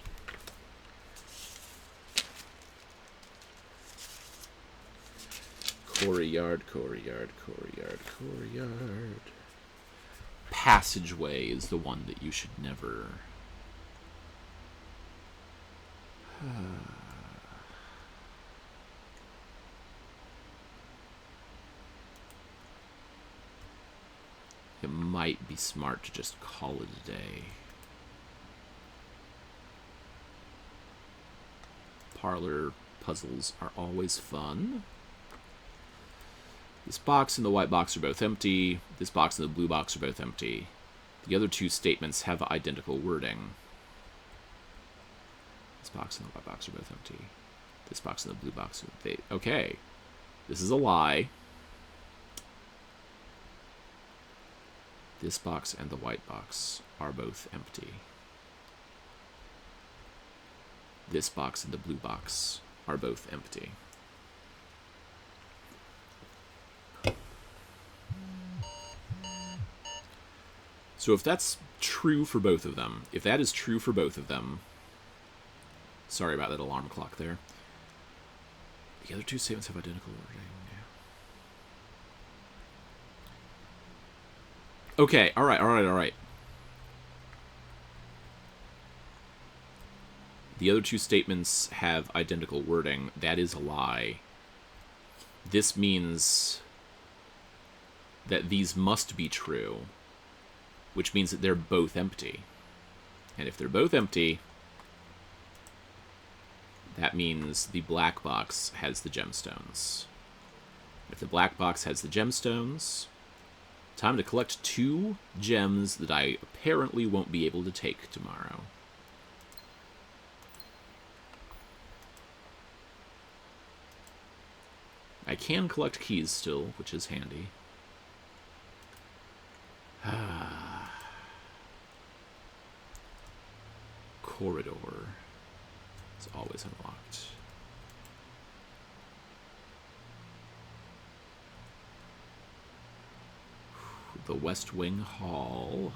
Courtyard, courtyard, courtyard, courtyard. Passageway is the one that you should never... It might be smart to just call it a day. Parlor puzzles are always fun. This box and the white box are both empty. This box and the blue box are both empty. The other two statements have identical wording. This box and the white box are both empty. This box and the blue box are... Okay. This is a lie. This box and the white box are both empty. This box and the blue box are both empty. So if that's true for both of them, if that is true for both of them, sorry about that alarm clock there. The other two statements have identical wording. Okay, alright. The other two statements have identical wording. That is a lie. This means that these must be true, which means that they're both empty. And if they're both empty, that means the black box has the gemstones. If the black box has the gemstones, time to collect 2 gems that I apparently won't be able to take tomorrow. I can collect keys still, which is handy. Corridor. It's always unlocked. The West Wing Hall.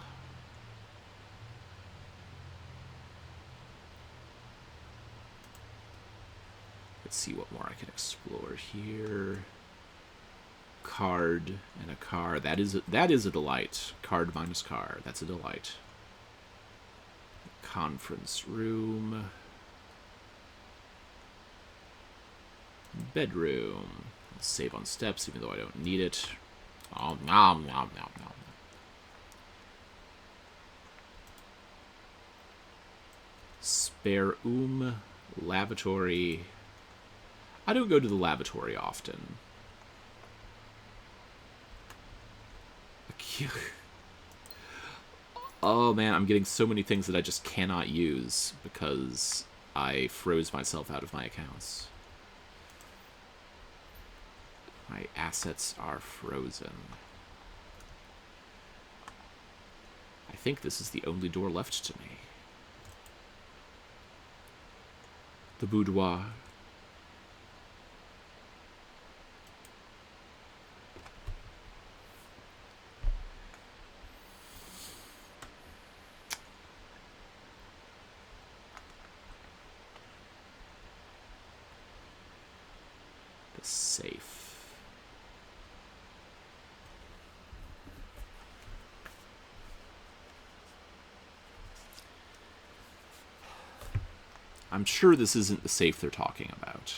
Let's see what more I can explore here. Card and a car. That is a delight. Card minus car. That's a delight. Conference room. Bedroom. I'll save on steps even though I don't need it. Oh, nom, nom, nom, nom. Spare lavatory. I don't go to the lavatory often. Oh man, I'm getting so many things that I just cannot use because I froze myself out of my accounts. My assets are frozen. I think this is the only door left to me. The boudoir. safe. I'm sure this isn't the safe they're talking about.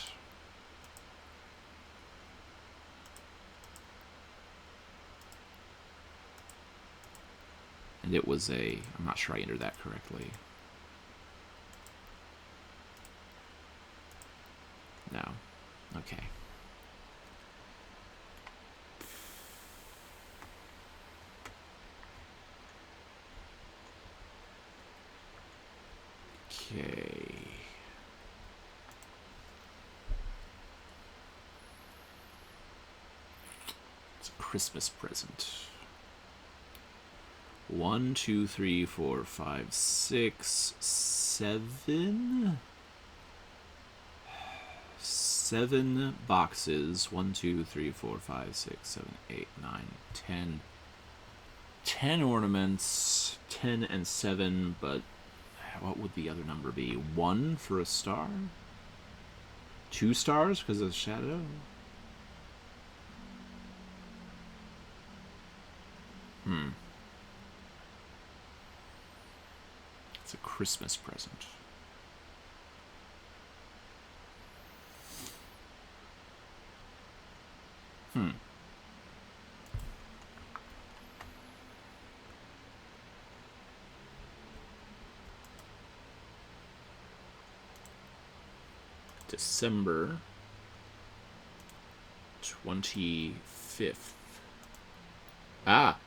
And it was a... I'm not sure I entered that correctly. No. Okay. Okay. It's a Christmas present. 1, 2, 3, 4, 5, 6, 7. 7 boxes. 1, 2, 3, 4, 5, 6, 7, 8, 9, 10. 10 ornaments. 10 and 7, but what would the other number be? 1 for a star? 2 stars because of the shadow? It's a Christmas present. December 25th. Ah!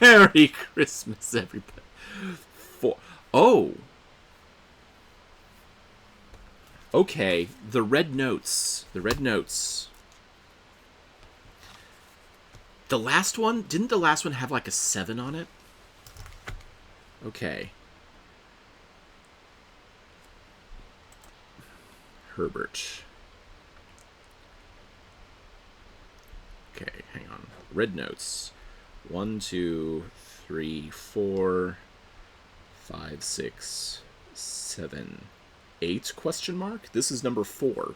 Merry Christmas, everybody. Oh! Okay, the red notes. The red notes. The last one? Didn't the last one have like a 7 on it? Okay. Herbert. Okay, hang on. Red notes. 1, 2, 3, 4, 5, 6, 7, 8, question mark? This is number 4.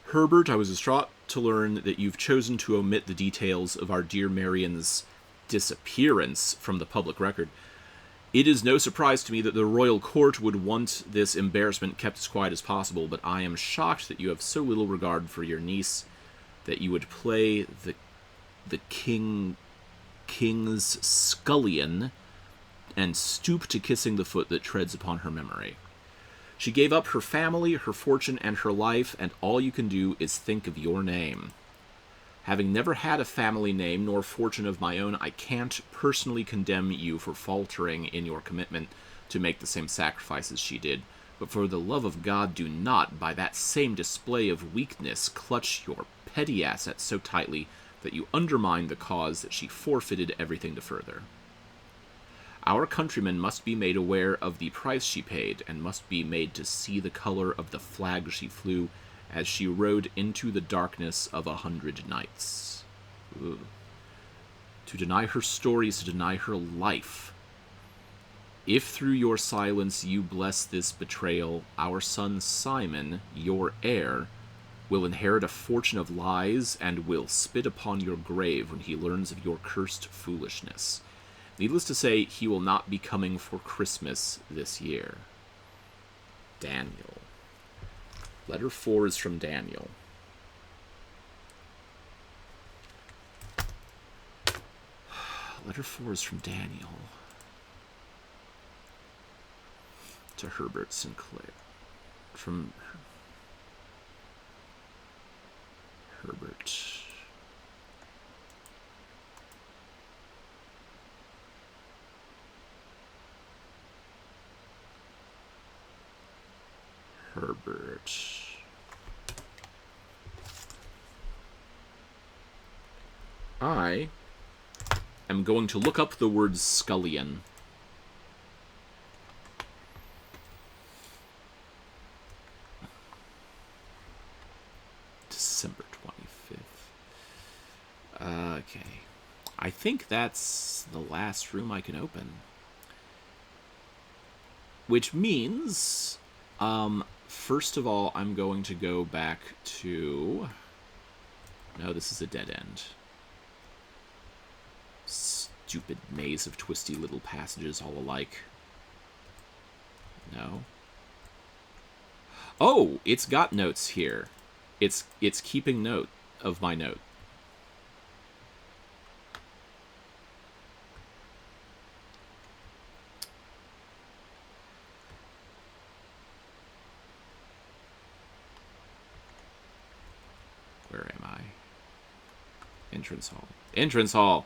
Herbert, I was distraught to learn that you've chosen to omit the details of our dear Marian's disappearance from the public record. It is no surprise to me that the royal court would want this embarrassment kept as quiet as possible, but I am shocked that you have so little regard for your niece that you would play the king's scullion and stoop to kissing the foot that treads upon her memory. She gave up her family, her fortune, and her life, and all you can do is think of your name. Having never had a family name nor fortune of my own, I can't personally condemn you for faltering in your commitment to make the same sacrifices she did. But for the love of God, do not, by that same display of weakness, clutch your petty assets so tightly that you undermine the cause that she forfeited everything to further. Our countrymen must be made aware of the price she paid, and must be made to see the color of the flag she flew as she rode into the darkness of 100 nights. Ooh. To deny her story is to deny her life. If through your silence you bless this betrayal, our son Simon, your heir, will inherit a fortune of lies and will spit upon your grave when he learns of your cursed foolishness. Needless to say, he will not be coming for Christmas this year. Daniel. Letter 4 is from Daniel. Letter 4 is from Daniel. To Herbert Sinclair. From Herbert. Herbert. I am going to look up the word scullion. December 25th. Okay. I think that's the last room I can open. Which means, first of all, I'm going to go back to... No, this is a dead end. Stupid maze of twisty little passages all alike. No. Oh, it's got notes here. It's keeping note of my note. Where am I? Entrance hall. Entrance hall!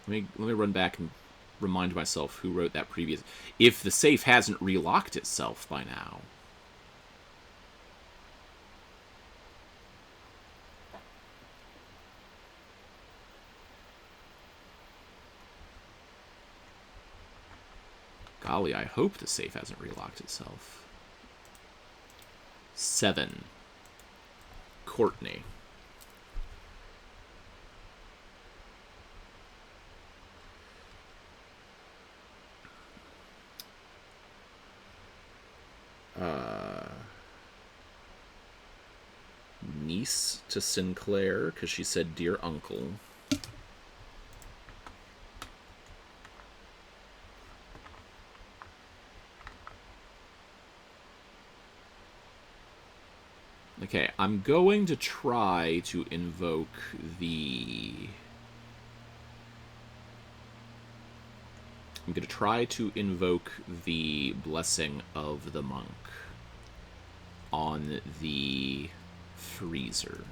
Let me run back and remind myself who wrote that previous... If the safe hasn't relocked itself by now. Golly, I hope the safe hasn't relocked itself. 7. Courtney. Niece to Sinclair, because she said, "Dear Uncle." Okay, I'm going to try to invoke the... I'm going to try to invoke the Blessing of the Monk on the freezer.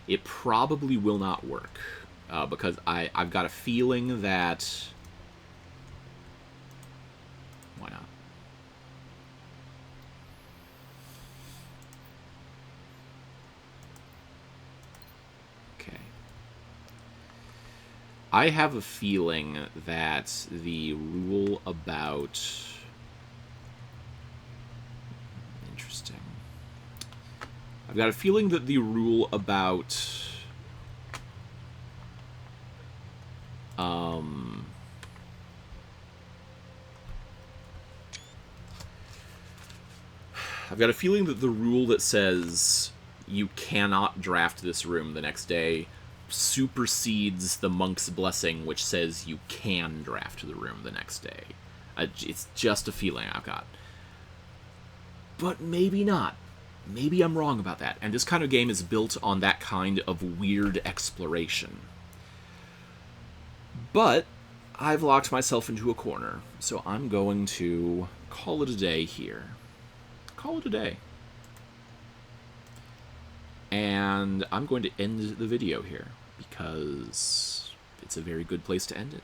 It probably will not work, because I've got a feeling that... Why not? Okay. I have a feeling that the rule about... Interesting. I've got a feeling that the rule about... I've got a feeling that the rule that says you cannot draft this room the next day supersedes the monk's blessing, which says you can draft the room the next day. It's just a feeling I've got. But maybe not. Maybe I'm wrong about that. And this kind of game is built on that kind of weird exploration. But I've locked myself into a corner, so I'm going to call it a day here. Call it a day. And I'm going to end the video here, because it's a very good place to end it.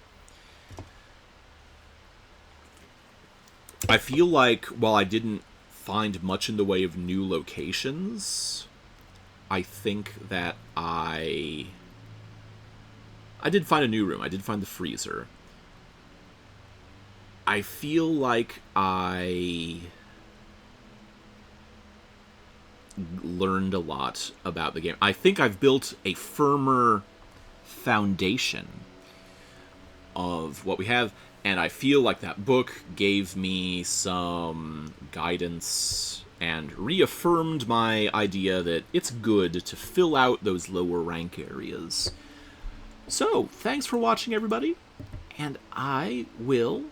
I feel like, while I didn't find much in the way of new locations, I think that I did find a new room. I did find the freezer. I feel like I learned a lot about the game. I think I've built a firmer foundation of what we have, and I feel like that book gave me some guidance and reaffirmed my idea that it's good to fill out those lower rank areas. So, thanks for watching, everybody, and I will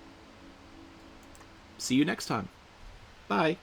see you next time. Bye.